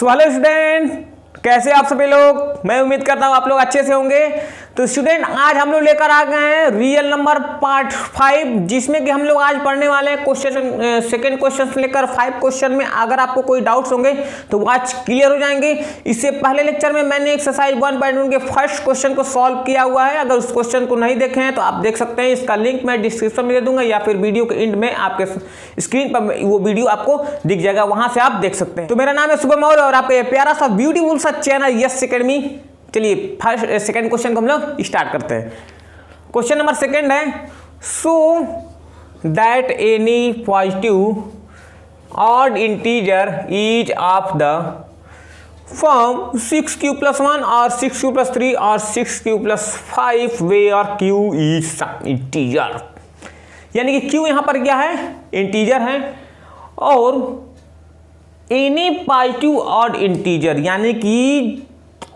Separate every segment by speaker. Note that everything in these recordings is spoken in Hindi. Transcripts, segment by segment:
Speaker 1: सो हेलो स्टूडेंट, कैसे आप सभी लोग। मैं उम्मीद करता हूँ आप लोग अच्छे से होंगे। तो स्टूडेंट, आज हम लोग लेकर आ गए हैं रियल नंबर पार्ट 5, जिसमें कि हम लोग आज पढ़ने वाले हैं क्वेश्चन सेकंड क्वेश्चन से लेकर 5 क्वेश्चन में। अगर आपको कोई डाउट्स होंगे तो वो आज क्लियर हो जाएंगे। इससे पहले लेक्चर में मैंने एक्सरसाइज 1.1 के फर्स्ट क्वेश्चन को सॉल्व किया हुआ है। अगर उस क्वेश्चन को नहीं देखे हैं तो आप देख सकते हैं, इसका लिंक मैं डिस्क्रिप्शन में दे दूंगा या फिर वीडियो के एंड में आपके स्क्रीन पर वो वीडियो आपको दिख जाएगा, वहां से आप देख सकते हैं। तो मेरा नाम है शुभम मौर्य और आपका प्यारा सा ब्यूटीफुल सा चैनल यस एकेडमी। चलिए फर्स्ट सेकंड क्वेश्चन को हम लोग स्टार्ट करते हैं। क्वेश्चन नंबर सेकंड है, so that any positive odd integer is of the form 6q + 1 और 6q + 3 और 6q + 5 where q is some integer. यानी कि q यहां पर क्या है, इंटीजर है, और एनी पॉजिटिव ऑड इंटीजर यानी कि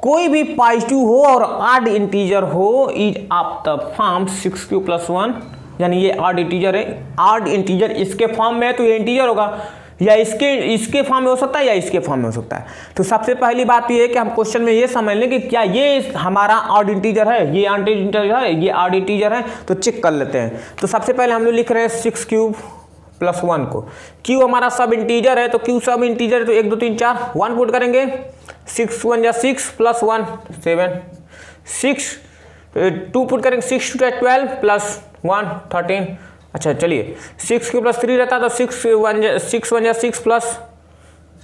Speaker 1: कोई भी पॉजिटिव हो और ऑड इंटीजर हो is of the form 6q + 1, यानी ये ऑड इंटीजर है। ऑड इंटीजर इसके फॉर्म में है तो ये इंटीजर होगा, या इसके फॉर्म में हो सकता है या इसके फॉर्म में हो सकता है। तो सबसे पहली बात ये है कि हम क्वेश्चन में ये समझ लें कि क्या ये हमारा ऑड इंटीजर है, ये ऑड इंटीजर है, ये ऑड इंटीजर है। तो चेक कर लेते हैं। तो सबसे पहले हम लोग लिख रहे हैं 6q + 1 को। q हमारा सब इंटीजर है, तो q सब इंटीजर है, तो 1 2 3 4 1 पुट करेंगे। 6 1 = 6 + 1 7 6 2 पुट करेंगे। 6 2 = 12 + 1 13। अच्छा चलिए, 6q + 3 रहता तो 6 1 = 6 +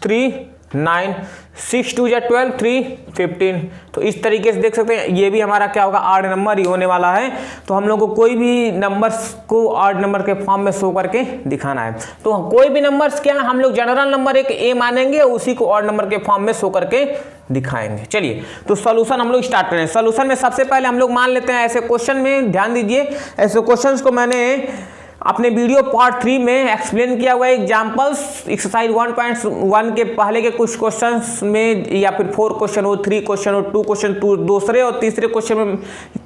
Speaker 1: 3 9 6 2 = 12 3 15। तो इस तरीके से देख सकते हैं, ये भी हमारा क्या होगा, ऑड नंबर ही होने वाला है। तो हम लोग को कोई भी नंबर्स को ऑड नंबर के फॉर्म में शो करके दिखाना है। तो कोई भी नंबर्स क्या है, हम लोग जनरल नंबर एक ए मानेंगे, उसी को ऑड नंबर के फॉर्म में शो करके दिखाएंगे। चलिए, तो सॉल्यूशन हम लोग स्टार्ट करें। सॉल्यूशन में सबसे पहले हम लोग मान लेते हैं, ऐसे क्वेश्चन में ध्यान दीजिए, ऐसे क्वेश्चंस को मैंने अपने वीडियो पार्ट 3 में एक्सप्लेन किया हुआ है। एग्जाम्पल्स एक्सरसाइज 1.1 के पहले के कुछ क्वेश्चंस में, या फिर 4 क्वेश्चन हो, 3 क्वेश्चन हो, 2 क्वेश्चन, दूसरे और तीसरे क्वेश्चन में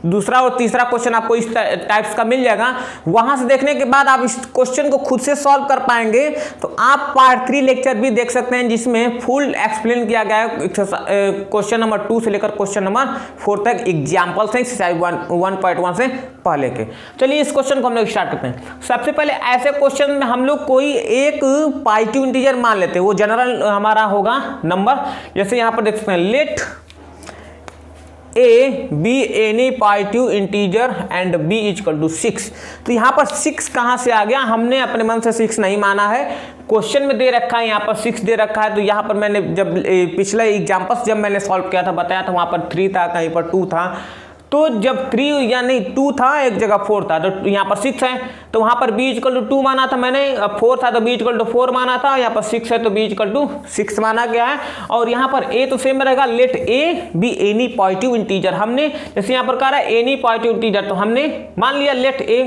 Speaker 1: दूसरा और तीसरा क्वेश्चन आपको इस टाइप्स का मिल जाएगा। वहां से देखने के बाद आप इस क्वेश्चन को खुद से सॉल्व कर पाएंगे। तो आप पार्ट 3 लेक्चर भी देख सकते हैं, जिसमें फुल एक्सप्लेन किया गया है क्वेश्चन नंबर 2 से लेकर क्वेश्चन नंबर 4 तक एग्जाम्पल्स हैं एक्सरसाइज 1.1 से पहले के। चलिए इस क्वेश्चन को हम लोग स्टार्ट करते हैं। सबसे पहले ऐसे क्वेश्चन में हम लोग कोई एक पॉजिटिव इंटीजर मान लेते हैं, वो जनरल हमारा होगा नंबर। जैसे यहां पर देख सकते हैं, let a be any positive integer and b = 6। तो यहां पर 6 कहां से आ गया, हमने अपने मन से 6 नहीं माना है, क्वेश्चन में दे रखा है, यहाँ पर 6 दे रखा है। तो यहाँ पर मैंने जब पिछले एग्जाम्पल्स जब मैंने सॉल्व किया था, बताया था, वहां पर 3 था, कहीं पर 2 था। तो जब 3 यानी 2 था, एक जगह 4 था, तो यहाँ पर 6 है, तो वहां पर b = 2 माना था मैंने, 4 था तो b = 4 माना था, यहाँ पर 6 है तो b = 6 माना गया है। और यहाँ पर a तो सेम रहेगा, let a be any positive integer. हमने जैसे यहाँ पर कहा है एनी पॉजिटिव इंटीजर, तो हमने मान लिया let a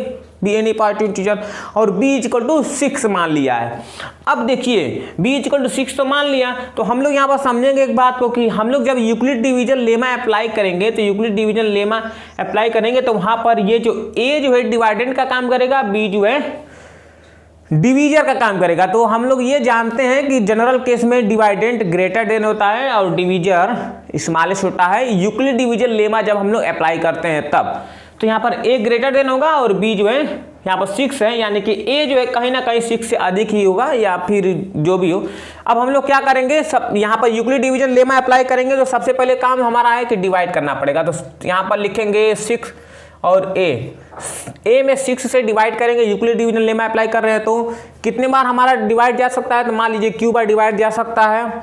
Speaker 1: be any positive integer, और b = 6 मान लिया है। अब देखिए b = 6 तो मान लिया, तो हम लोग यहाँ पर समझेंगे एक बात को कि हम लोग जब यूक्लिड डिवीजन लेमा अप्लाई करेंगे, तो यूक्लिड डिवीजन लेमा अप्लाई करेंगे तो वहां पर ये जो a जो है डिवाइडेंड का काम करेगा, b जो है डिवीजर का काम करेगा। तो हम लोग ये जानते हैं कि जनरल केस में डिवाइडेंट ग्रेटर देन होता है और डिवीजर स्मॉलेस्ट होता है, यूक्लिड डिवीजन लेमा जब हम लोग अप्लाई करते हैं तब। तो यहाँ पर a ग्रेटर देन होगा और b जो है यहाँ पर 6 है, यानी कि a जो है कहीं ना कहीं 6 से अधिक ही होगा, या फिर जो भी हो। अब हम लोग क्या करेंगे, सब यहाँ पर यूक्लिड डिवीजन लेमा अप्लाई करेंगे, तो सबसे पहले काम हमारा है कि डिवाइड करना पड़ेगा। तो यहाँ पर लिखेंगे 6 और a में 6 से डिवाइड करेंगे, यूक्लिड डिवीजन लेमा अप्लाई कर रहे हैं, तो कितने बार हमारा डिवाइड जा सकता है, तो मान लीजिए q बार डिवाइड जा सकता है।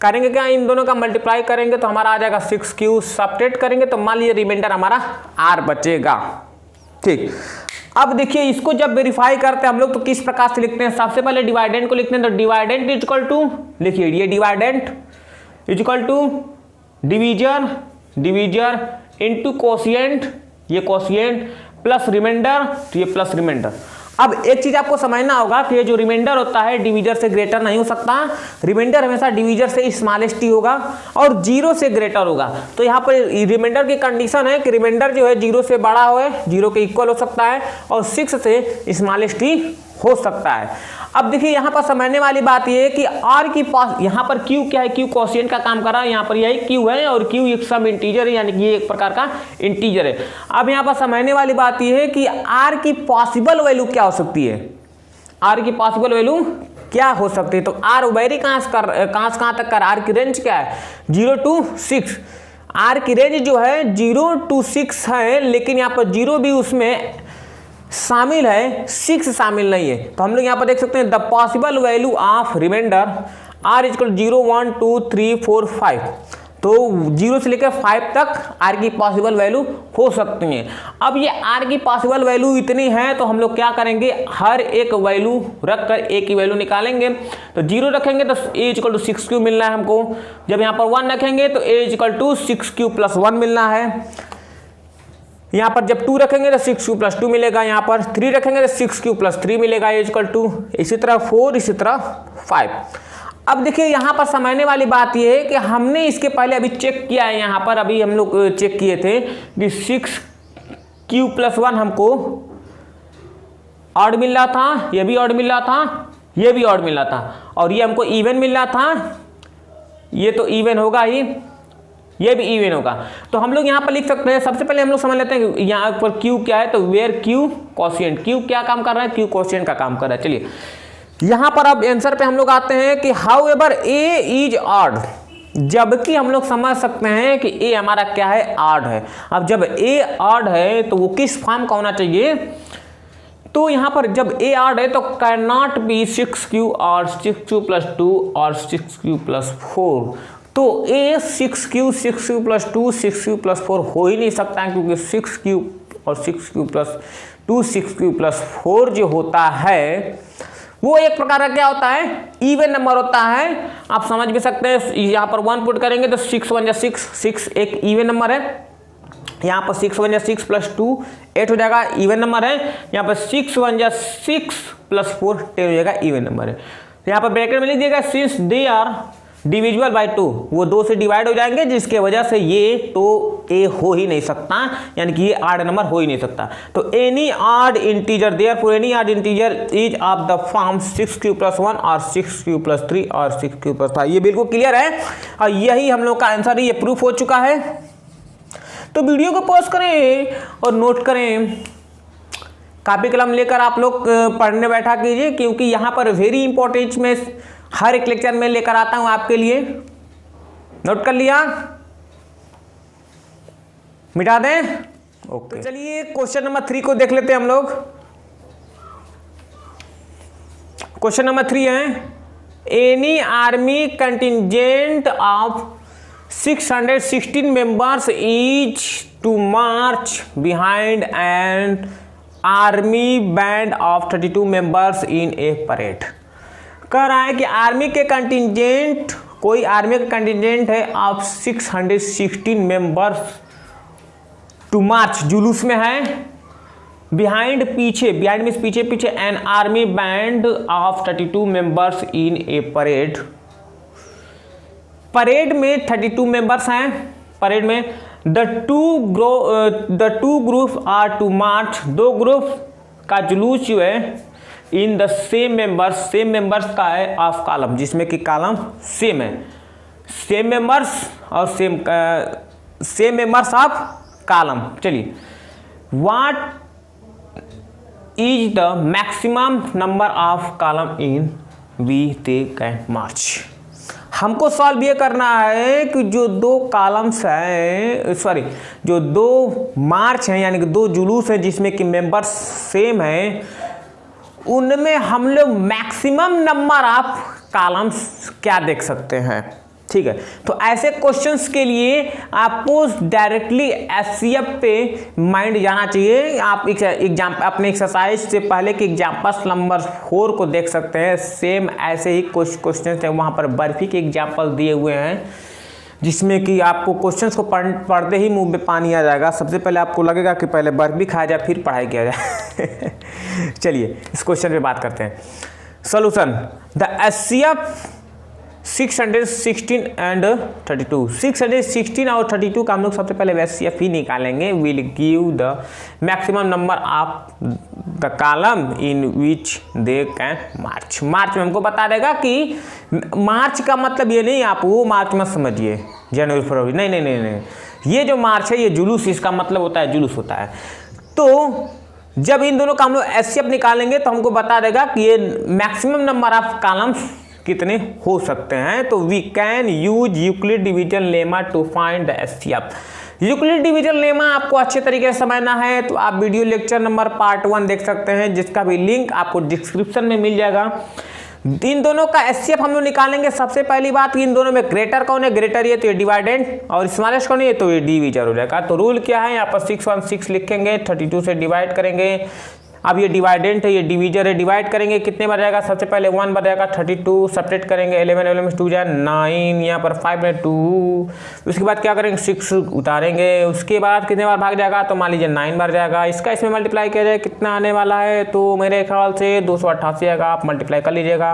Speaker 1: करेंगे क्या, इन दोनों का मल्टीप्लाई करेंगे तो हमारा आ जाएगा 6q, सब्ट्रैक्ट करेंगे तो मान लीजिए रिमाइंडर हमारा r बचेगा। ठीक, अब देखिए इसको जब वेरीफाई करते हैं हम लोग तो किस प्रकार से लिखते हैं। सबसे पहले डिवाइडेंट को लिखते हैं, तो डिवाइडेंट = लिखिए, ये डिवाइडेंट = डिवीजर, डिवीजर इनटू कोशिएंट, ये कोशिएंट, प्लस रिमाइंडर, तो ये प्लस रिमाइंडर। अब एक चीज आपको समझना होगा कि ये जो रिमाइंडर होता है डिवीजर से ग्रेटर नहीं हो सकता, रिमाइंडर हमेशा डिवीजर से स्मॉलेस्ट ही होगा और 0 से ग्रेटर होगा। तो यहाँ पर रिमाइंडर की कंडीशन है कि रिमाइंडर जो है 0 से बड़ा हो, 0 के इक्वल हो सकता है और 6 से स्मॉलेस्ट ही हो सकता है। अब देखिए यहाँ पर समझने वाली बात ये है कि आर की पास यहाँ पर क्यू क्या है, क्यू कोशिएंट का काम कर रहा है, यहाँ पर यही क्यू है और क्यू एक सब इंटीजर है, यानी कि ये एक प्रकार का इंटीजर है। अब यहाँ पर समझने वाली बात ये है कि आर की पॉसिबल वैल्यू क्या हो सकती है, आर की पॉसिबल वैल्यू क्या हो सकती है। तो आर वेरी कहाँ से कहाँ तक कर, आर की रेंज क्या है 0 to 6, आर की रेंज जो है 0 to 6 है, लेकिन यहाँ पर 0 भी उसमें शामिल है, 6 शामिल नहीं है। तो हम लोग यहाँ पर देख सकते हैं the possible value of remainder are equal 0 1 2 3 4 5, तो 0 से लेकर 5 तक आर की पॉसिबल वैल्यू हो सकती है। अब ये आर की पॉसिबल वैल्यू इतनी है तो हम लोग क्या करेंगे, हर एक वैल्यू रख कर एक ही वैल्यू निकालेंगे। तो 0 रखेंगे तो ए इक्वल टू 6q मिलना है हमको, जब यहाँ पर 1 रखेंगे तो ए इक्वल टू 6q + 1 मिलना है। यहाँ पर जब 2 रखेंगे तो 6q + 2 मिलेगा, यहाँ पर 3 रखेंगे तो 6q + 3 मिलेगा ए इक्वल टू, इसी तरह 4, इसी तरह 5। अब देखिए यहाँ पर समझने वाली बात ये है कि हमने इसके पहले अभी चेक किया है, यहाँ पर अभी हम लोग चेक किए थे कि 6q + 1 हमको ऑड मिल रहा था, ये भी ऑड मिल रहा था, ये भी ऑड मिल रहा था, और ये हमको इवन मिल रहा था, ये तो इवन होगा ही, ये भी इवन होगा। तो हम लोग यहाँ पर लिख सकते हैं, सबसे पहले हम लोग समझ लेते हैं यहाँ पर Q क्या है, तो वेयर Q कोशिएंट, Q क्या काम कर रहा है, Q कोशिएंट का काम कर रहा है। चलिए यहाँ पर अब आंसर पे हम लोग आते हैं कि how ever A is odd, जबकि हम लोग समझ सकते हैं कि ए हमारा क्या है, ऑड है। अब जब ए ऑड है तो वो किस फॉर्म का होना चाहिए, तो यहाँ पर जब ए ऑड है तो कैन नॉट बी 6q और 6q + 2 और 6q + 4, तो ए 6q + 2 6q + 4 हो ही नहीं सकता है, क्योंकि 6q और 6q + 2 6q + 4 जो होता है वो एक प्रकार का क्या होता है, इवन नंबर होता है। आप समझ भी सकते हैं, यहाँ पर 1 पुट करेंगे तो 6 1 6, 6 एक इवन नंबर है, यहाँ पर 6 1 6 + 2 8 हो जाएगा, इवन नंबर है। यहाँ पर 6 1 6 + 4 10 हो जाएगा, इवन नंबर है। यहाँ पर ब्रैकेट में लिख दिएगा since they are divisible by 2, वो 2 से डिवाइड हो जाएंगे, जिसके वजह से ये तो ए हो ही नहीं सकता, यानी कि ये ऑड नंबर हो ही नहीं सकता। तो any odd integer therefore any odd integer is of the form 6q + 1 और 6q + 3 और 6q + 5। ये बिल्कुल क्लियर है और यही हम लोग का आंसर है, ये प्रूफ हो चुका है। तो वीडियो को पॉज करें और नोट करें, कॉपी कलम लेकर आप लोग पढ़ने बैठा कीजिए, क्योंकि यहाँ पर वेरी इंपॉर्टेंट में हर एक लेक्चर में लेकर आता हूं आपके लिए। नोट कर लिया, मिटा दें, ओके। तो चलिए क्वेश्चन नंबर 3 को देख लेते हैं हम लोग। क्वेश्चन नंबर 3 है, any army contingent of 616 members is to march behind an army band of 32 members in a parade. कह रहा है कि आर्मी के कंटिजेंट, कोई आर्मी का कंटिजेंट है आप 616 मेंबर्स टू मार्च, जुलूस में है, बिहाइंड पीछे, बिहाइंड मींस पीछे पीछे, an army band of 32 members in a parade. Parade में 32 मेंबर्स हैं, परेड में the two group are to march, 2 group का जुलूस जो है इन द सेम मेंबर्स का है ऑफ कॉलम, जिसमें कि कॉलम सेम है, सेम मेंबर्स और सेम मेंबर्स ऑफ कॉलम। चलिए, what is the maximum number of column in we they can march. हमको सॉल्व ये करना है कि जो 2 कॉलम्स हैं, सॉरी जो 2 मार्च हैं, यानी कि 2 जुलूस हैं जिसमें कि मेंबर्स सेम हैं, उनमें हम लोग मैक्सिमम नंबर ऑफ कॉलम्स क्या देख सकते हैं। ठीक है, तो ऐसे क्वेश्चंस के लिए आपको डायरेक्टली एचसीएफ पे माइंड जाना चाहिए। आप एग्जाम अपने एक्सरसाइज से पहले के एग्जाम्पल नंबर 4 को देख सकते हैं, सेम ऐसे ही कुछ क्वेश्चंस हैं, वहाँ पर बर्फी के एग्जाम्पल दिए हुए हैं, जिसमें कि आपको क्वेश्चंस को पढ़ते ही मुंह में पानी आ जाएगा। सबसे पहले आपको लगेगा कि पहले बर्फी खाया जाए फिर पढ़ाई किया जाए। चलिए इस क्वेश्चन पे बात करते हैं। सॉल्यूशन, द एचसीएफ 616 एंड 32, 616 और 32 का हम लोग सबसे पहले एचसीएफ ही निकालेंगे। Will give the maximum number of the column in which they can march. March में हमको बता देगा कि मार्च का मतलब ये नहीं, आप वो मार्च मत समझिए जनवरी फरवरी, नहीं नहीं नहीं नहीं, ये जो मार्च है ये जुलूस, इसका मतलब होता है जुलूस होता है। तो जब इन दोनों का हम लोग एचसीएफ निकालेंगे तो हमको बता देगा कि ये मैक्सिमम नंबर ऑफ कॉलम्स कितने हो सकते हैं। तो we can use Euclid division lemma to find the HCF. Euclid division lemma आपको अच्छे तरीके से समझना है तो आप वीडियो लेक्चर नंबर पार्ट 1 देख सकते हैं, जिसका भी लिंक आपको डिस्क्रिप्शन में मिल जाएगा। इन दोनों का एचसीएफ हम लोग निकालेंगे। सबसे पहली बात, इन दोनों में ग्रेटर कौन है, ग्रेटर ये तो ये डिवाइडेंट, और स्मॉलेस्ट कौन है तो ये डिवीजर हो जाएगा। तो रूल क्या है, यहाँ पर 6 1 6 लिखेंगे, 32 से डिवाइड करेंगे। अब ये डिवाइडेंट है, ये डिवीजर है, डिवाइड करेंगे कितने बार जाएगा, सबसे पहले 1 बार जाएगा, 32 सब्ट्रैक्ट करेंगे, 11 11 2 जाए 9, यहाँ पर 5 में 2, उसके बाद क्या करेंगे 6 उतारेंगे, उसके बाद कितने बार भाग जाएगा, तो मान लीजिए 9 बार जाएगा। इसका इसमें मल्टीप्लाई किया जाए कितना आने वाला है, तो मेरे ख्याल से 288 आएगा, आप मल्टीप्लाई कर लीजिएगा।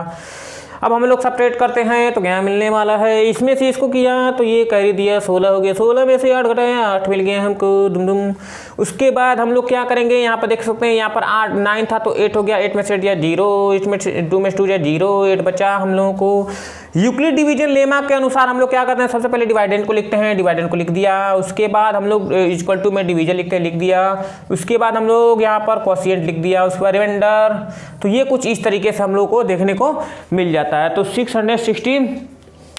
Speaker 1: अब हम लोग सब्ट्रैक्ट करते हैं तो क्या मिलने वाला है, इसमें से इसको किया तो ये कैरी दिया 16 हो गया, 16 में से 8 घटाए 8 मिल गए हमको दुम दुम। उसके बाद हम लोग क्या करेंगे, यहाँ पर देख सकते हैं यहाँ पर 8 9 था तो 8 हो गया, 8 में से दिया 0, इसमें 2 में से 2 दिया 0, 8 बचा हम लोगों को। यूक्लिड डिवीजन लेमा के अनुसार हम लोग क्या करते हैं, सबसे पहले डिवाइडेंट को लिखते हैं, डिवाइडेंट को लिख दिया, उसके बाद हम लोग इक्वल टू में डिवीजन लिखते हैं, लिख दिया, उसके बाद हम लोग यहाँ पर क्वोशिएंट लिख दिया, उसके बाद रिमाइंडर। तो ये कुछ इस तरीके से हम लोग को देखने को मिल जाता है। तो 616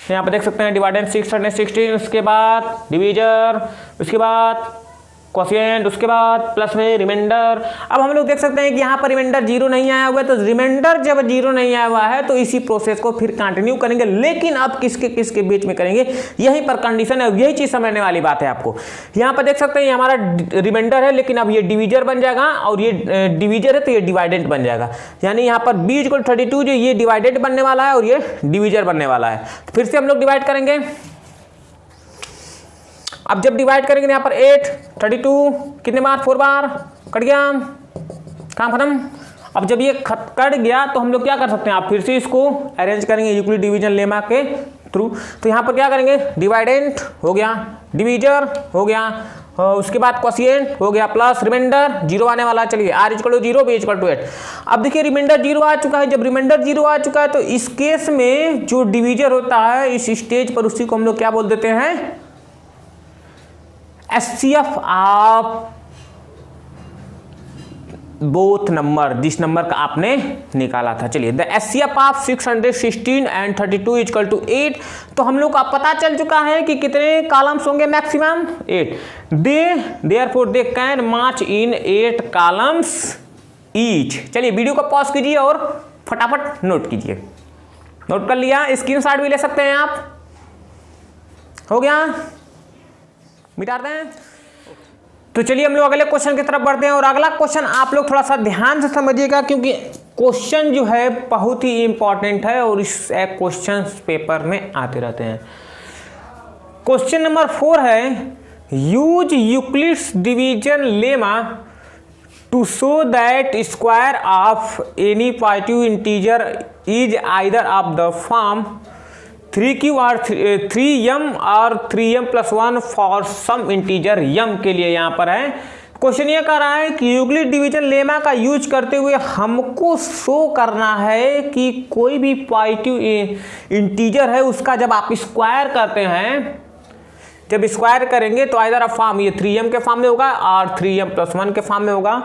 Speaker 1: यहाँ पर देख सकते हैं डिवाइडेंट 616, उसके बाद डिवीजर, उसके बाद क्वोशिएंट, उसके बाद प्लस में रिमाइंडर। अब हम लोग देख सकते हैं कि यहाँ पर रिमाइंडर 0 नहीं आया हुआ है, तो रिमाइंडर जब 0 नहीं आया हुआ है तो इसी प्रोसेस को फिर कंटिन्यू करेंगे, लेकिन अब किसके किसके बीच में करेंगे, यहीं पर कंडीशन है, यही चीज समझने वाली बात है आपको। यहाँ पर देख सकते हैं ये हमारा रिमाइंडर है, लेकिन अब ये डिवीजर बन जाएगा, और ये डिवीजर है तो ये डिवाइडेंट बन जाएगा, यानी यहाँ पर b = 32 जो ये डिवाइडेंट बनने वाला है और ये डिवीजर बनने वाला है। तो फिर से हम लोग डिवाइड करेंगे। अब जब डिवाइड करेंगे यहाँ पर 8 32 कितने बार, 4 बार, कट गया, काम खत्म। अब जब ये कट गया तो हम लोग क्या कर सकते हैं, आप फिर से इसको अरेंज करेंगे यूक्लिड डिवीजन लेमा के थ्रू। तो यहाँ पर क्या करेंगे, डिवाइडेंट हो गया, डिवीजर हो गया, उसके बाद क्वोशिएंट हो गया, प्लस रिमाइंडर 0 आने वाला। चलिए r = 0 b = 8। अब देखिए रिमाइंडर 0 आ चुका है, जब रिमाइंडर 0 आ चुका है तो इस केस में जो डिवीजर होता है इस स्टेज पर, उसी को हम लोग क्या बोल देते हैं, एचसीएफ ऑफ बोथ नंबर, जिस नंबर का आपने निकाला था। चलिए द एचसीएफ ऑफ 616 एंड 32 = 8। तो हम लोग का पता चल चुका है कि कितने कॉलम्स होंगे, maximum 8। Therefore they can March in 8 columns each. चलिए वीडियो को पॉज कीजिए और फटाफट नोट कीजिए। नोट कर लिया, स्क्रीनशॉट भी ले सकते हैं आप। हो गया, मिटा दें। तो चलिए हम लोग अगले क्वेश्चन की तरफ बढ़ते हैं, और अगला क्वेश्चन आप लोग थोड़ा सा ध्यान से समझिएगा, क्योंकि क्वेश्चन जो है बहुत ही इंपॉर्टेंट है और इस क्वेश्चन पेपर में आते रहते हैं। क्वेश्चन नंबर 4 है, use Euclid's division lemma to show that square of any positive integer is either of the form 3q और 3m और 3m + 1 for some integer m के लिए यहाँ पर है। क्वेश्चन ये कर रहा है कि यूक्लिड डिवीजन लेमा का यूज करते हुए हमको शो करना है कि कोई भी पॉजिटिव इंटीजर है उसका जब आप स्क्वायर करते हैं, जब स्क्वायर करेंगे तो आइदर फॉर्म ये 3m के फॉर्म में होगा और 3m + 1 के फॉर्म में होगा,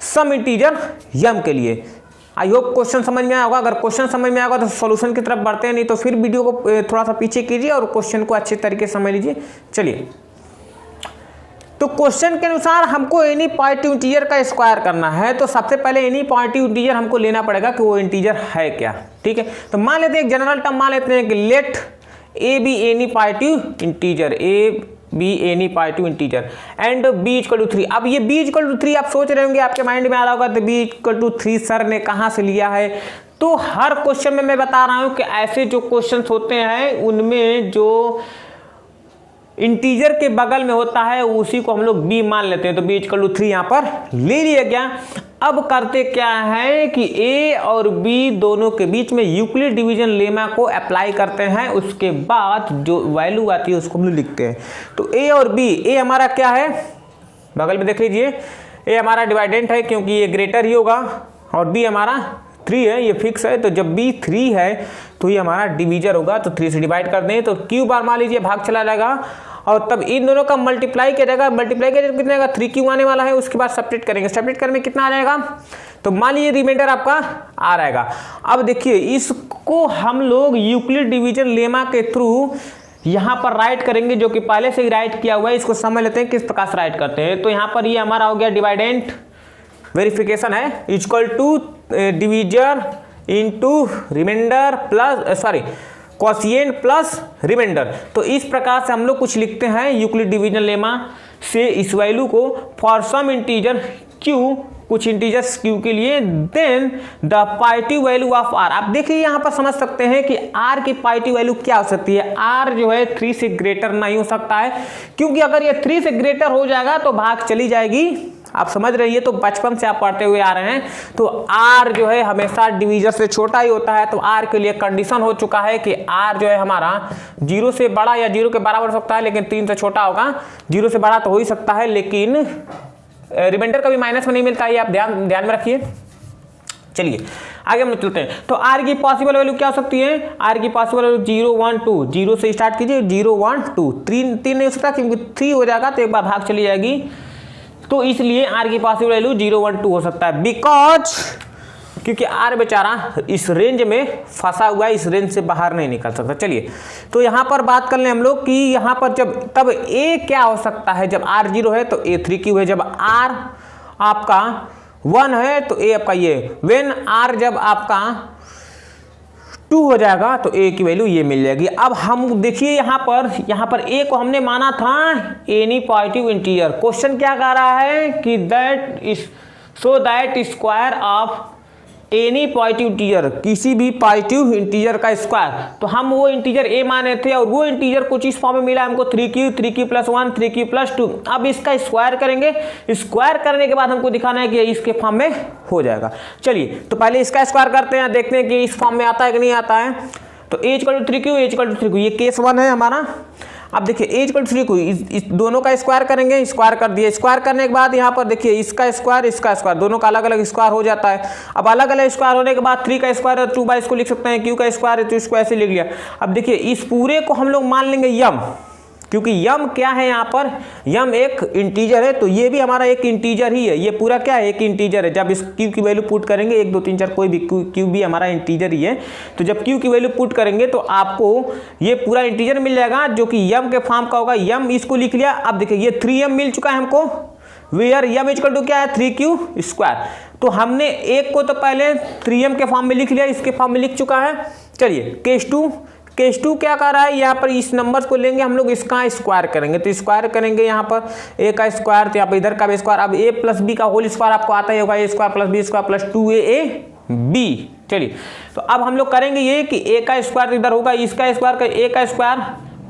Speaker 1: सम इंटीजर m के लिए। आई होप क्वेश्चन समझ में आया होगा। अगर क्वेश्चन समझ में आएगा तो सॉल्यूशन की तरफ बढ़ते हैं, नहीं तो फिर वीडियो को थोड़ा सा पीछे कीजिए और क्वेश्चन को अच्छे तरीके से समझ लीजिए। चलिए, तो क्वेश्चन के अनुसार हमको एनी पॉजिटिव इंटीजर का स्क्वायर करना है, तो सबसे पहले एनी पॉजिटिव इंटीजर हमको लेना पड़ेगा कि वो इंटीजर है क्या। ठीक है, तो मान लेते हैं एक जनरल टर्म मान लेते हैं कि let a b any positive integer, a b any positive integer and b = 3। अब ये b = 3 आप सोच रहे होंगे, आपके माइंड में आ रहा होगा तो b = 3 सर ने कहाँ से लिया है। तो हर क्वेश्चन में मैं बता रहा हूँ कि ऐसे जो क्वेश्चंस होते हैं उनमें जो इंटीजर के बगल में होता है उसी को हम लोग b मान लेते हैं, तो b = 3 यहाँ पर ले लिया गया। अब करते क्या है कि a और b दोनों के बीच में यूक्लिड डिवीजन लेमा को अप्लाई करते हैं, उसके बाद जो वैल्यू आती है उसको हम लोग लिखते हैं। तो a और b, a हमारा क्या है, बगल में देख लीजिए, ए हमारा डिवाइडेंट है क्योंकि ये ग्रेटर ही होगा, और बी हमारा 3 है, ये फिक्स है। तो जब बी 3 है तो ये हमारा डिवीजर होगा, तो 3 से डिवाइड कर दें तो क्यू बार मान लीजिए भाग चला जाएगा, और तब इन दोनों का मल्टीप्लाई किया जाएगा। मल्टीप्लाई किया कितना आएगा, 3 आने वाला है। उसके बाद सब्ट्रैक्ट करेंगे, सब्ट्रैक्ट करने में कितना आ जाएगा, तो मान लीजिए रिमाइंडर आपका आ रहेगा। अब देखिए इसको हम लोग यूक्लिड डिवीजन लेमा के थ्रू यहाँ पर राइट करेंगे, जो कि पहले से ही राइट किया हुआ है। इसको समझ लेते हैं किस प्रकार से राइट करते हैं। तो यहाँ पर ये हमारा हो गया डिवाइडेंट, वेरिफिकेशन है, equal to divisor into remainder plus quotient plus remainder. तो इस प्रकार से हम लोग कुछ लिखते हैं यूक्लिड डिवीजन लेमा से इस वैल्यू को फॉर सम इंटीजर q, कुछ इंटीजर्स q के लिए, then the positive value of r। आप देखिए यहाँ पर समझ सकते हैं कि r की पॉजिटिव वैल्यू क्या हो सकती है। r जो है 3 से ग्रेटर नहीं हो सकता है, क्योंकि अगर ये 3 से ग्रेटर हो जाएगा तो भाग चली जाएगी। आप समझ रही है, तो बचपन से आप पढ़ते हुए आ रहे हैं। तो r जो है हमेशा डिवीजर से छोटा ही होता है। तो r के लिए कंडीशन हो चुका है कि r जो है हमारा 0 से बड़ा या 0 के बराबर हो सकता है, लेकिन 3 से छोटा होगा। 0 से बड़ा तो हो ही सकता है, लेकिन रिमाइंडर कभी माइनस में नहीं मिलता है, आप ध्यान में रखिए। चलिए आगे हम लोग चलते हैं। तो r की पॉसिबल वैल्यू क्या हो सकती है, r की पॉसिबल वैल्यू 0 1 2, 0 से स्टार्ट कीजिए, 0 1 2, 3 नहीं हो सकता क्योंकि 3 हो जाएगा तो एक बार भाग चली जाएगी। तो इसलिए r की पॉसिबल वैल्यू 0 1 2 हो सकता है, बिकॉज क्योंकि r बेचारा इस रेंज में फंसा हुआ है, इस रेंज से बाहर नहीं निकल सकता। चलिए तो यहाँ पर बात कर लें हम लोग कि यहाँ पर तब a क्या हो सकता है, जब r 0 है तो a 3q है, जब r आपका 1 है तो a आपका ये, व्हेन r जब आपका 2 हो जाएगा तो a की वैल्यू ये मिल जाएगी। अब हम देखिए यहाँ पर a को हमने माना था एनी पॉजिटिव इंटीजर। क्वेश्चन क्या कह रहा है कि that is so that square of any positive integer, किसी भी पॉजिटिव इंटीजर का स्क्वायर। तो हम वो इंटीजर a माने थे और वो इंटीजर कुछ इस फॉर्म में मिला हमको 3q, 3q + 1, 3q + 2। अब इसका स्क्वायर करेंगे, स्क्वायर करने के बाद हमको दिखाना है कि इसके फॉर्म में हो जाएगा। चलिए तो पहले इसका स्क्वायर करते हैं, देखते हैं कि इस फॉर्म में आता है कि नहीं आता है। तो a = 3q, a = 3q, ये केस 1 है हमारा। अब देखिए a = 3q, इस दोनों का स्क्वायर करेंगे, स्क्वायर कर दिए। स्क्वायर करने के बाद यहाँ पर देखिए इसका स्क्वायर, दोनों का अलग अलग स्क्वायर हो जाता है। अब अलग अलग स्क्वायर होने के बाद 3 का स्क्वायर और 2 बाई इसको लिख सकते हैं, q का स्क्वायर है तो इसको ऐसे लिख लिया। अब देखिए इस पूरे को हम लोग मान लेंगे यम, क्योंकि यम क्या है यहाँ पर, यम एक इंटीजर है, तो ये भी हमारा एक इंटीजर ही है। ये पूरा क्या है, एक इंटीजर है। जब इस q की वैल्यू पुट करेंगे 1 2 3 4, कोई भी q भी हमारा इंटीजर ही है। तो जब q की वैल्यू पुट करेंगे तो आपको ये पूरा इंटीजर मिल जाएगा, जो कि यम के फॉर्म का होगा। यम इसको लिख लिया। अब देखिए ये 3m मिल चुका है हमको, वेयर यम = क्या है, 3q²। तो हमने एक को तो पहले 3m के फॉर्म में लिख लिया, इसके फॉर्म में लिख चुका है। चलिए केस 2 क्या कर रहा है, यहाँ पर इस नंबर को लेंगे हम लोग, इसका स्क्वायर करेंगे। तो स्क्वायर करेंगे यहाँ पर a का स्क्वायर, तो यहाँ पर इधर का भी स्क्वायर। अब a + b का होल स्क्वायर आपको आता ही होगा, a² + b² + 2ab। चलिए तो अब हम लोग करेंगे ये कि a का स्क्वायर इधर होगा, इसका स्क्वायर का a का स्क्वायर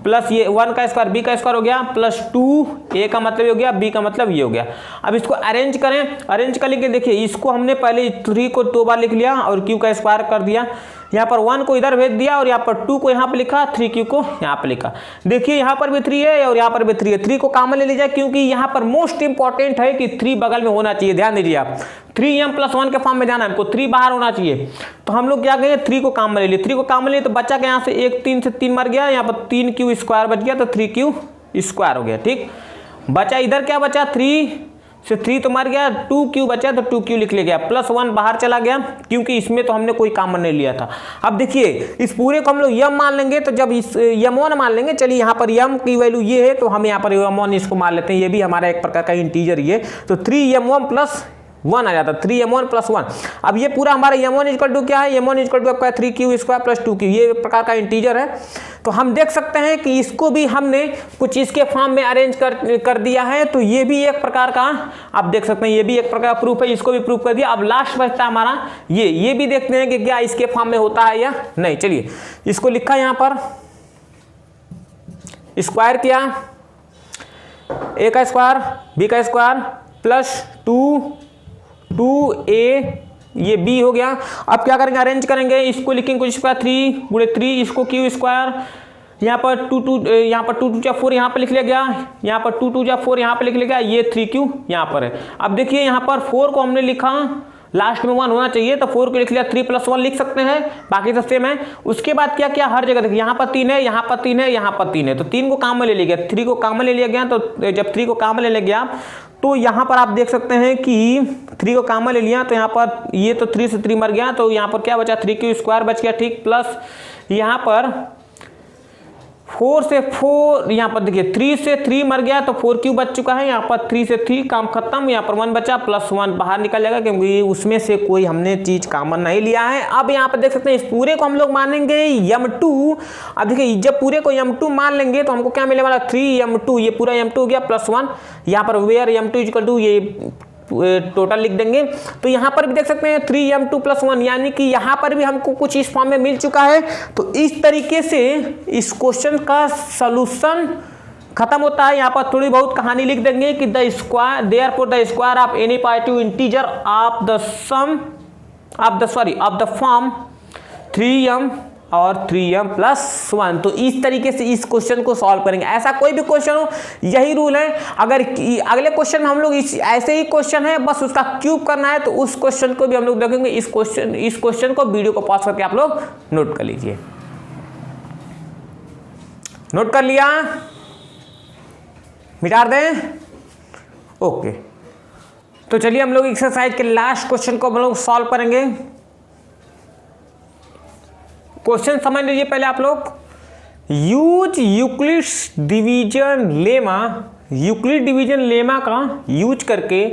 Speaker 1: प्लस ये 1 का स्क्वायर, b का स्क्वायर हो गया, प्लस 2 a का मतलब ये हो गया, b का मतलब ये हो गया। अब इसको अरेंज करें, अरेंज कर लेंगे। देखिए इसको हमने पहले 3 को 2 बार लिख लिया और q का स्क्वायर कर दिया। यहाँ पर 1 को इधर भेज दिया और यहाँ पर 2 को यहाँ पे लिखा, 3q को यहाँ पे लिखा। देखिए यहाँ पर भी 3 है और यहाँ पर भी 3 है। 3 को कॉमन ले लीजिए, क्योंकि यहाँ पर मोस्ट इंपॉर्टेंट है कि 3 बगल में होना चाहिए। ध्यान दीजिए आप, 3m + 1 के फॉर्म में जाना है हमको, 3 बाहर होना चाहिए। तो हम लोग क्या करेंगे, 3 को कॉमन ले लिए। 3 को कॉमन लिए तो बच्चा के यहाँ से 1 3 से 3 मर गया, यहाँ पर 3q² बच गया, तो 3q² हो गया। ठीक, बचा इधर क्या बचा, 3 से 3 तो मर गया, 2q बचा तो 2q लिख लिया गया, प्लस 1 बाहर चला गया, क्योंकि इसमें तो हमने कोई कॉमन नहीं लिया था। अब देखिए इस पूरे को हम लोग यम मान लेंगे, तो जब इस यम1 मान लेंगे, चलिए यहाँ पर यम की वैल्यू ये है तो हम यहाँ पर यम1 इसको मान लेते हैं, ये भी हमारा एक प्रकार का इंटीजर ही है। तो 3m1 + 1 आ जाता है, 3m1 + 1। अब ये पूरा हमारा m1 = क्या है, m1 = आपका 3q² + 2q, ये प्रकार का इंटीजर है। तो हम देख सकते हैं कि इसको भी हमने कुछ इसके फॉर्म में अरेंज कर दिया है। तो ये भी एक प्रकार का, आप देख सकते हैं, ये भी एक प्रकार का प्रूफ है, इसको भी प्रूफ कर दिया। अब लास्ट बचता है हमारा ये भी देखते हैं कि क्या इसके फॉर्म में होता है या नहीं। चलिए इसको लिखा यहाँ पर, स्क्वायर किया, a का स्क्वायर, b का स्क्वायर प्लस 2a, ये b हो गया। अब क्या करेंगे, अरेंज करेंगे, इसको लिखेंगे कुछ स्क्वायर 3 × 3, इसको q², यहाँ पर 2 जा 4 यहाँ पर लिख लिया गया, यहाँ पर 2 जा 4 यहाँ पर लिख लिया गया, ये 3q यहाँ पर है। अब देखिए यहाँ पर 4 को हमने लिखा, लास्ट में 1 होना चाहिए तो 4 को लिख लिया, 3 + 1 लिख सकते हैं, बाकी सब सेम है। उसके बाद क्या किया, हर जगह देखिए यहाँ पर 3 है, यहाँ पर 3 है, यहाँ पर 3 है, तो 3 को काम में ले लिया गया, 3 को काम में ले लिया गया। तो जब 3 को काम में ले लिया गया तो यहाँ पर आप देख सकते हैं कि 3 को काम में ले लिया, तो यहाँ पर ये तो 3 से 3 मर गया, तो यहाँ पर क्या बचा, 3q² बच गया, ठीक, प्लस यहाँ पर 4 से 4, यहाँ पर देखिए 3 से 3 मर गया तो 4q बच चुका है, यहाँ पर 3 से 3 काम खत्म, यहाँ पर 1 बचा, +1 बाहर निकल जाएगा क्योंकि उसमें से कोई हमने चीज कॉमन नहीं लिया है। अब यहाँ पर देख सकते हैं इस पूरे को हम लोग मानेंगे m2। अब देखिए जब पूरे को m2 मान लेंगे तो हमको क्या मिलने वाला, 3m2, ये पूरा m2 हो गया, +1 यहाँ पर वेयर m2 = ये टोटल लिख देंगे। तो यहाँ पर भी देख सकते हैं 3m2 + 1, यानी कि यहाँ पर भी हमको कुछ इस फॉर्म में मिल चुका है। तो इस तरीके से इस क्वेश्चन का सॉल्यूशन खत्म होता है। यहाँ पर थोड़ी बहुत कहानी लिख देंगे कि the square of any positive integer of the form 3m और 3m + 1। तो इस तरीके से इस क्वेश्चन को सॉल्व करेंगे। ऐसा कोई भी क्वेश्चन हो यही रूल है। अगर अगले क्वेश्चन में हम लोग ऐसे ही क्वेश्चन है, बस उसका क्यूब करना है, तो उस क्वेश्चन को भी हम लोग देखेंगे। इस क्वेश्चन को वीडियो को पॉज करके आप लोग नोट कर लीजिए। नोट कर लिया, मिटा दें, ओके। तो चलिए हम लोग एक्सरसाइज के लास्ट क्वेश्चन को हम लोग सॉल्व करेंगे। क्वेश्चन समझ लीजिए पहले आप लोग। यूज यूक्लिड्स डिवीजन लेमा का यूज करके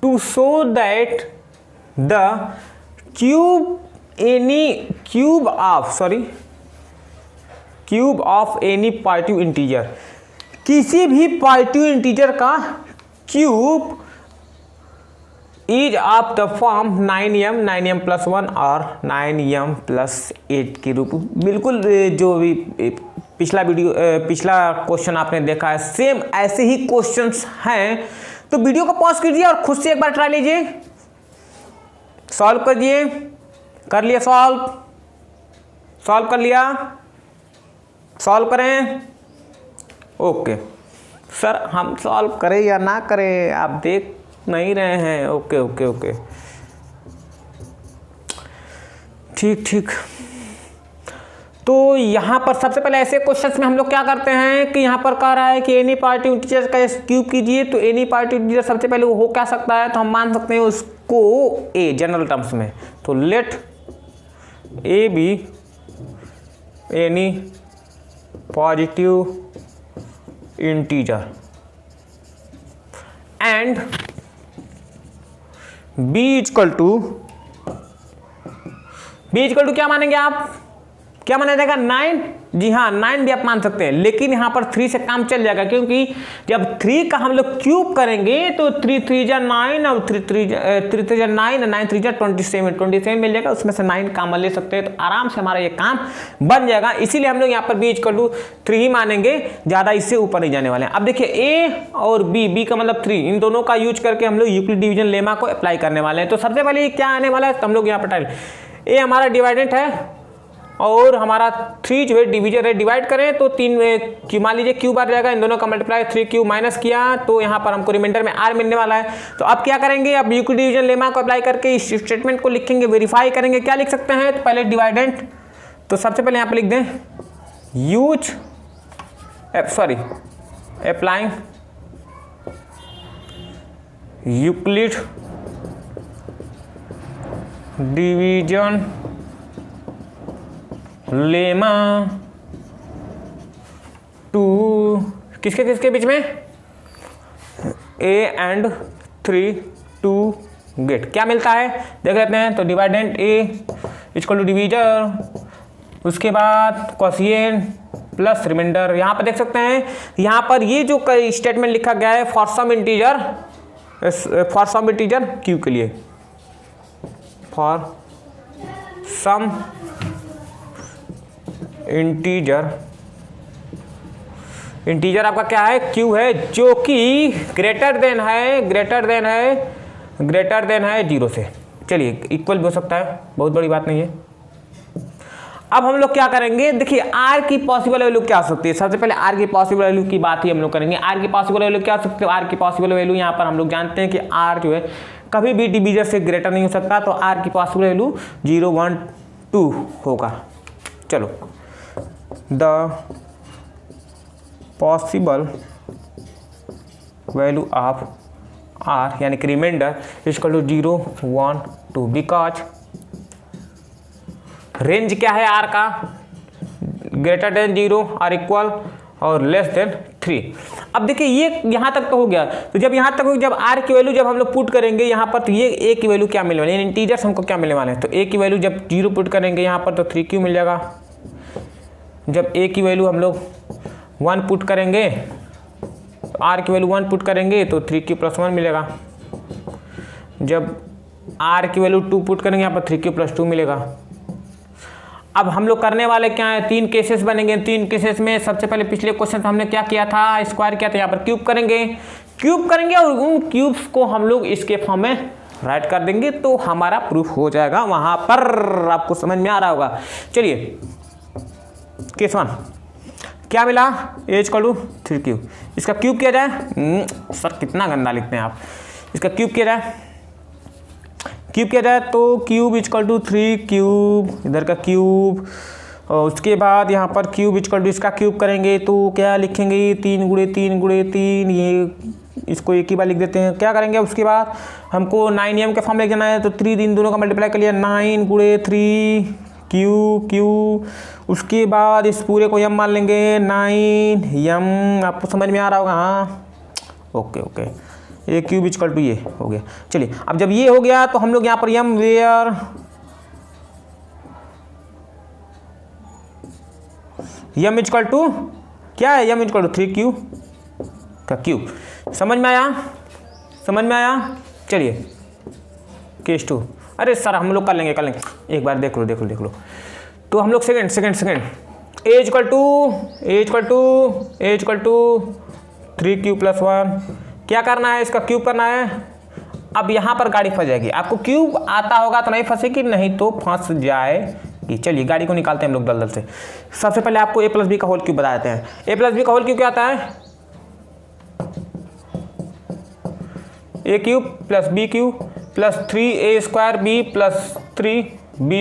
Speaker 1: to show that the cube of any positive integer, किसी भी पॉजिटिव इंटीजर का cube is of the form 9m + 1 और 9m + 8 के रूप। बिल्कुल जो भी पिछला क्वेश्चन आपने देखा है, सेम ऐसे ही क्वेश्चंस हैं। तो वीडियो को पॉज कीजिए और खुद से एक बार ट्राई लीजिए, सॉल्व करिए। कर लिया सॉल्व कर लिया, सॉल्व करें, ओके। सर हम सॉल्व करें या ना करें, आप देख नहीं रहे हैं, ओके, ठीक। तो यहाँ पर सबसे पहले ऐसे क्वेश्चंस में हम लोग क्या करते हैं कि यहाँ पर कह रहा है कि एनी पॉजिटिव इंटीजर का क्यूब कीजिए। तो एनी पॉजिटिव इंटीजर सबसे पहले वो हो क्या सकता है, तो हम मान सकते हैं उसको ए जनरल टर्म्स में। तो let a b any positive integer and b = क्या मानेंगे आप, क्या माना जाएगा, 9। जी हाँ, 9 भी आप मान सकते हैं, लेकिन यहाँ पर 3 से काम चल जाएगा क्योंकि जब 3 का हम लोग क्यूब करेंगे तो 3 × 3 = 9 और 3 × 3 = 9 और 9 × 3 = 27 मिल जाएगा, उसमें से 9 कॉमन ले सकते हैं। तो आराम से हमारा ये काम बन जाएगा। इसीलिए हम लोग यहाँ पर b = 3 ही मानेंगे, ज़्यादा इससे ऊपर नहीं जाने वाले हैं। अब देखिए a और b का मतलब 3, इन दोनों का यूज करके हम लोग यूक्लिड डिवीजन लेमा को अप्लाई करने वाले हैं। तो सबसे पहले क्या आने वाला है, तो हम लोग यहाँ पर टाइल a हमारा डिवाइडेंट है और हमारा 3 जो है डिवीजर है। डिवाइड करें तो 3 मान लीजिए क्यूब आ जाएगा, इन दोनों का मल्टीप्लाई 3q माइनस किया तो यहाँ पर हमको रिमाइंडर में r मिलने वाला है। तो अब क्या करेंगे, अब यूक्लिड डिवीजन लेमा को अप्लाई करके इस स्टेटमेंट को लिखेंगे, वेरीफाई करेंगे। क्या लिख सकते हैं, तो पहले डिवाइडेंट, तो सबसे पहले यहाँ पर लिख दें applying Euclid division lemma to किसके बीच में, a एंड 3 टू गेट क्या मिलता है देख लेते हैं। तो डिवाइडेंट a = डिवीजर, उसके बाद कोशिएंट प्लस रिमाइंडर। यहाँ पर देख सकते हैं, यहाँ पर ये जो स्टेटमेंट लिखा गया है फॉर सम इंटीजर क्यू के लिए, फॉर सम इंटीजर आपका क्या है, क्यू है, जो कि ग्रेटर देन है 0 से। चलिए इक्वल भी हो सकता है, बहुत बड़ी बात नहीं है। अब हम लोग क्या करेंगे, देखिए आर की पॉसिबल वैल्यू क्या हो सकती है। सबसे पहले आर की पॉसिबल वैल्यू की बात ही हम लोग करेंगे। आर की पॉसिबल वैल्यू क्या हो सकती है, आर की पॉसिबल वैल्यू यहाँ पर हम लोग जानते हैं कि आर जो है कभी भी डिवीजर से ग्रेटर नहीं हो सकता, तो आर की पॉसिबल वैल्यू 0, 1, 2 होगा। चलो, the possible value of r यानी कि remainder equal to 0, 1, 2 because range क्या है आर का, ग्रेटर देन 0 और इक्वल और लेस देन 3। अब देखिए ये यहाँ तक तो हो गया। तो जब यहाँ तक हो गया, जब आर की वैल्यू जब हम लोग पुट करेंगे यहाँ पर, तो ये ए की वैल्यू क्या मिलने वाली है, इंटीजर्स हमको क्या मिलने वाले हैं। तो ए की वैल्यू जब 0 पुट करेंगे यहाँ पर तो 3q मिल जाएगा। जब ए की वैल्यू हम लोग 1 पुट करेंगे, आर की वैल्यू 1 पुट करेंगे तो 3q + 1 मिलेगा। जब आर की वैल्यू 2 पुट करेंगे यहाँ पर 3q + 2 मिलेगा। अब हम लोग करने वाले क्या है, 3 केसेस बनेंगे। 3 केसेस में सबसे पहले पिछले क्वेश्चन हमने क्या किया था, स्क्वायर किया था, यहाँ पर क्यूब करेंगे और उन क्यूब्स को हम लोग इसके फॉर्म में राइट कर देंगे तो हमारा प्रूफ हो जाएगा। वहां पर आपको समझ में आ रहा होगा। चलिए केस 1 क्या मिला, a = 3q। इसका क्यूब किया जाए, सर कितना गंदा लिखते हैं आप। इसका क्यूब किया जाए तो क्यूब = 3 क्यूब, इधर का क्यूब, और उसके बाद यहाँ पर क्यूब = इसका क्यूब करेंगे तो क्या लिखेंगे, 3 × 3 × 3, ये इसको एक ही बार लिख देते हैं। क्या करेंगे उसके बाद हमको 9m के फॉर्म में जाना है, तो 3 इन दोनों का मल्टीप्लाई कर लिया, 9 × 3 क्यू। उसके बाद इस पूरे को m मान लेंगे, 9m। आपको समझ में आ रहा होगा, हाँ ओके। ए क्यूब = ये हो गया। चलिए अब जब ये हो गया तो हम लोग यहाँ पर m वेयर m = क्या है, m = 3q का क्यूब। समझ में आया। चलिए केस 2, अरे सर हम लोग कर लेंगे, एक बार देख लो। तो हम लोग सेकंड a = 3q + 1, क्या करना है, इसका क्यूब करना है। अब यहाँ पर गाड़ी फंस जाएगी। आपको क्यूब आता होगा तो नहीं फंसेगी, नहीं तो फंस जाएगी। चलिए गाड़ी को निकालते हैं हम लोग दलदल से। सबसे पहले आपको a + b का होल क्यूब बता देते हैं। a + b का होल क्यूब क्या आता है, a³ + b³ + 3a² b + 3b,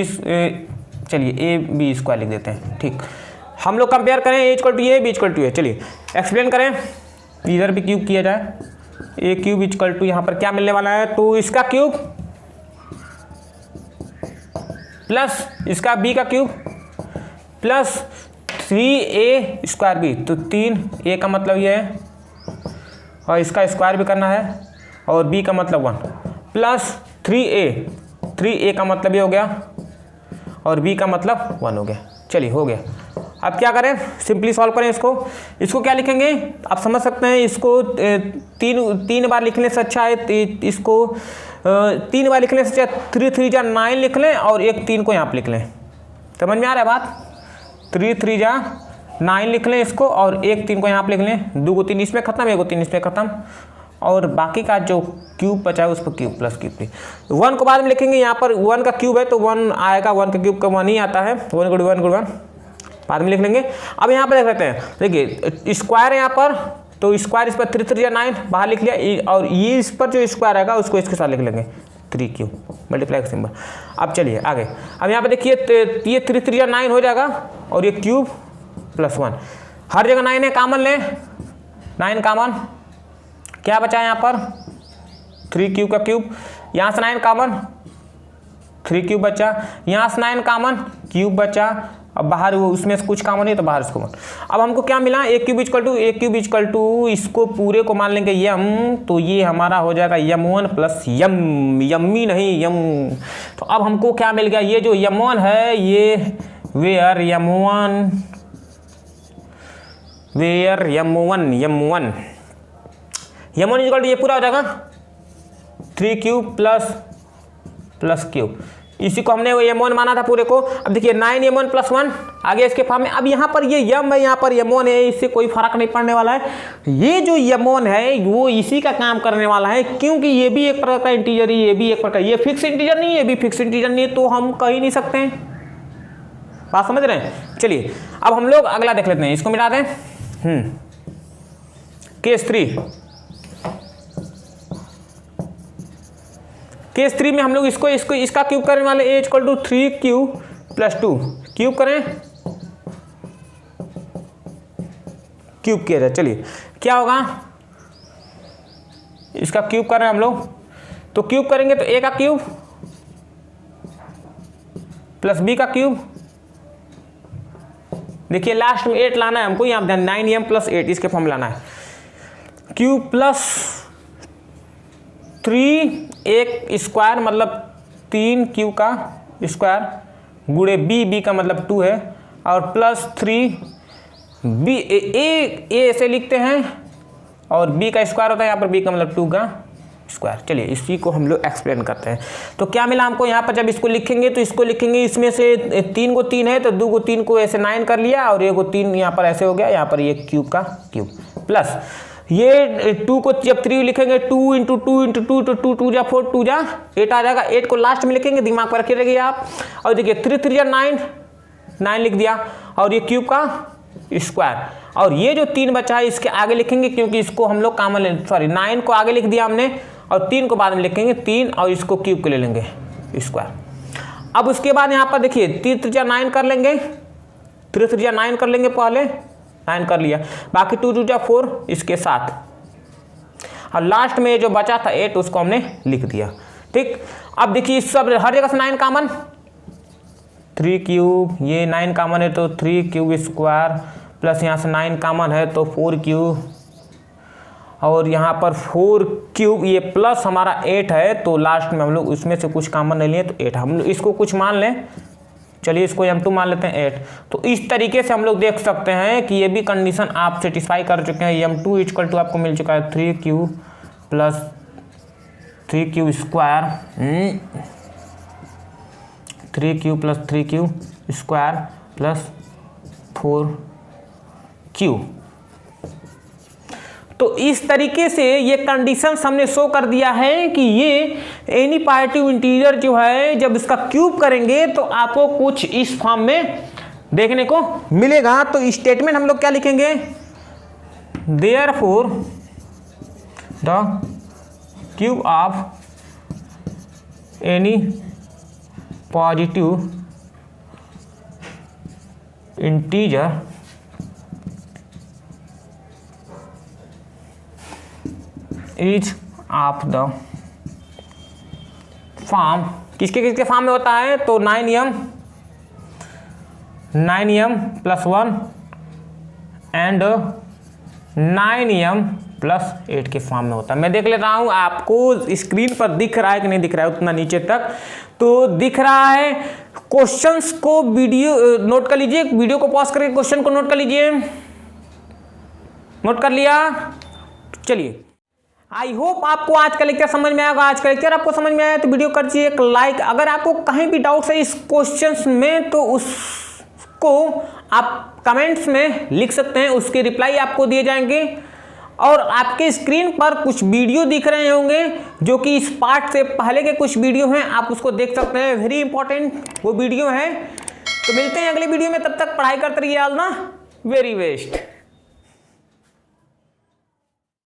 Speaker 1: चलिए ab² लिख देते हैं। ठीक, हम लोग कंपेयर करें a = a, b = a। चलिए एक्सप्लेन करें, इधर भी क्यूब किया जाए। a³ = यहाँ पर क्या मिलने वाला है, तो इसका क्यूब प्लस इसका b का क्यूब प्लस 3a² b, तो 3a का मतलब ये है और इसका स्क्वायर भी करना है और b का मतलब 1 प्लस 3a का मतलब ये हो गया और b का मतलब 1 हो गया। चलिए हो गया। अब क्या करें, सिंपली सॉल्व करें इसको क्या लिखेंगे, आप समझ सकते हैं। इसको 3 बार लिखने से अच्छा है, इसको 3 बार लिखने से अच्छा 3 3 जा 9 लिख लें और एक 3 को यहाँ पर लिख लें। समझ में आ रहा है बात, 3 3 जा 9 लिख लें इसको और एक 3 को यहाँ पर लिख लें। 2 को 3 इसमें खत्म, 1 को 3 इसमें खत्म और बाकी का जो क्यूब बचा है उस पर क्यूब प्लस क्यूब 1 को बाद में लिखेंगे। यहाँ पर 1 का क्यूब है तो 1 आएगा, 1 का क्यूब का 1 ही आता है, 1 × 1 बाद में लिख लेंगे। अब यहाँ पर देख लेते हैं, देखिए स्क्वायर है यहाँ पर, तो स्क्वायर इस पर 3 3 जा 9 बाहर लिख लिया और ये इस पर जो स्क्वायर आएगा उसको इसके साथ लिख लेंगे 3q मल्टीप्लाई का सिंबल। अब चलिए आगे, अब यहाँ पे देखिए ये 3 3 जा 9 हो जाएगा और ये क्यूब प्लस 1, हर जगह 9 है, कॉमन लें, 9 कॉमन, क्या बचा यहाँ पर 3q का क्यूब, यहाँ से 9 कॉमन 3q बचा, यहाँ से 9 कॉमन क्यूब बचा, अब बाहर उसमें से कुछ कॉमन है तो बाहर इसको। अब हमको क्या मिला, a³ = इसको पूरे को मान लेंगे m, तो ये हमारा हो जाएगा m1 + यम्मी नहीं यम। तो अब हमको क्या मिल गया, ये जो m1 है ये वेयर m1 ये पूरा हो जाएगा 3q प्लस क्यूब, इसी को हमने वो m1 माना था पूरे को। अब देखिए 9m1 + 1 आ गया इसके फॉर्म में। अब यहाँ पर ये m है, यहाँ पर m1 है, इससे कोई फर्क नहीं पड़ने वाला है। ये जो m1 है वो इसी का काम करने वाला है, क्योंकि ये भी एक प्रकार का इंटीजर है, ये भी एक प्रकार, ये फिक्स इंटीजर नहीं है, ये भी फिक्स इंटीजर नहीं है, तो हम कह ही नहीं सकते हैं। बात समझ रहे हैं। चलिए अब हम लोग अगला देख लेते हैं, इसको मिटा दें। केस 3 में हम लोग इसको इसका क्यूब करने वाले a equal to 3q plus 2 cube करें, क्यूब किया जाए। चलिए क्या होगा, इसका क्यूब कर रहे हैं हम लोग, तो क्यूब करेंगे तो a का क्यूब प्लस b का क्यूब, देखिए लास्ट में 8 लाना है हमको, यहाँ ध्यान 9m प्लस 8 इसके फॉर्म लाना है, क्यूब प्लस 3 एक स्क्वायर मतलब 3q का स्क्वायर गुणे b का मतलब 2 है, और प्लस 3b a ऐसे लिखते हैं और b का स्क्वायर होता है, यहाँ पर b का मतलब 2 का स्क्वायर। चलिए इसी को हम लोग एक्सप्लेन करते हैं। तो क्या मिला हमको यहाँ पर, जब इसको लिखेंगे तो इसको लिखेंगे, इसमें से 3 को 3 है तो 2 को 3 को ऐसे 9 कर लिया, और 1 को 3 यहाँ पर ऐसे हो गया, यहाँ पर ये क्यूब का क्यूब प्लस ये 2 को जब 3 लिखेंगे 2 इंटू 2 इंटू 2 इंटू 2 2 जा 4 2 जा 8 आ जाएगा, 8 को लास्ट में लिखेंगे, दिमाग पर रखे रहिए आप। और देखिए 3 3 जा 9 लिख दिया, और ये क्यूब का स्क्वायर, और ये जो 3 बचा है इसके आगे लिखेंगे, क्योंकि इसको हम लोग कॉमन 9 को आगे लिख दिया हमने, और 3 को बाद में लिखेंगे 3, और इसको क्यूब के ले लेंगे स्क्वायर। अब उसके बाद यहाँ पर देखिए 3 3 जा 9 कर लेंगे, 3 3 जा 9 कर लेंगे, पहले 9 कर लिया, बाकी 2 2 जा 4 इसके साथ, और लास्ट में जो बचा था 8 उसको हमने लिख दिया। ठीक, अब देखिए इस सब हर जगह से 9 कॉमन, 3 क्यूब, ये 9 कॉमन है तो 3 क्यूब स्क्वायर, प्लस यहाँ से 9 कॉमन है तो 4 क्यूब, और यहाँ पर 4 क्यूब, ये प्लस हमारा 8 है, तो लास्ट में हम लोग उसमें से कुछ कॉमन नहीं लिए तो 8, हम लोग इसको कुछ मान लें, चलिए इसको m2 मान लेते हैं 8। तो इस तरीके से हम लोग देख सकते हैं कि ये भी कंडीशन आप सेटिस्फाई कर चुके हैं। m2 इक्वल टू आपको मिल चुका है 3q plus 3q square, 3q plus 3q square plus 4q। तो इस तरीके से ये कंडीशन हमने शो कर दिया है कि ये एनी पॉजिटिव इंटीजर जो है जब इसका क्यूब करेंगे तो आपको कुछ इस फॉर्म में देखने को मिलेगा। तो स्टेटमेंट हम लोग क्या लिखेंगे, therefore the cube of any positive integer is of the form, किसके किसके फॉर्म में होता है, तो 9m plus 1 and 9m plus 8 के फॉर्म में होता है। मैं देख लेता हूँ आपको स्क्रीन पर दिख रहा है कि नहीं दिख रहा है उतना नीचे तक, तो दिख रहा है। क्वेश्चंस को वीडियो नोट कर लीजिए, वीडियो को पॉज करके क्वेश्चन को नोट कर लीजिए। नोट कर लिया, चलिए आई होप आपको आज का लेक्चर समझ में आएगा। आज का लेक्चर आपको समझ में आया तो वीडियो कर दीजिए एक लाइक। अगर आपको कहीं भी डाउट्स है इस क्वेश्चंस में तो उसको आप कमेंट्स में लिख सकते हैं, उसके रिप्लाई आपको दिए जाएंगे। और आपके स्क्रीन पर कुछ वीडियो दिख रहे होंगे जो कि इस पार्ट से पहले के कुछ वीडियो हैं, आप उसको देख सकते हैं, वेरी इंपॉर्टेंट वो वीडियो है। तो मिलते हैं अगले वीडियो में, तब तक पढ़ाई करते रहिए। All the very best.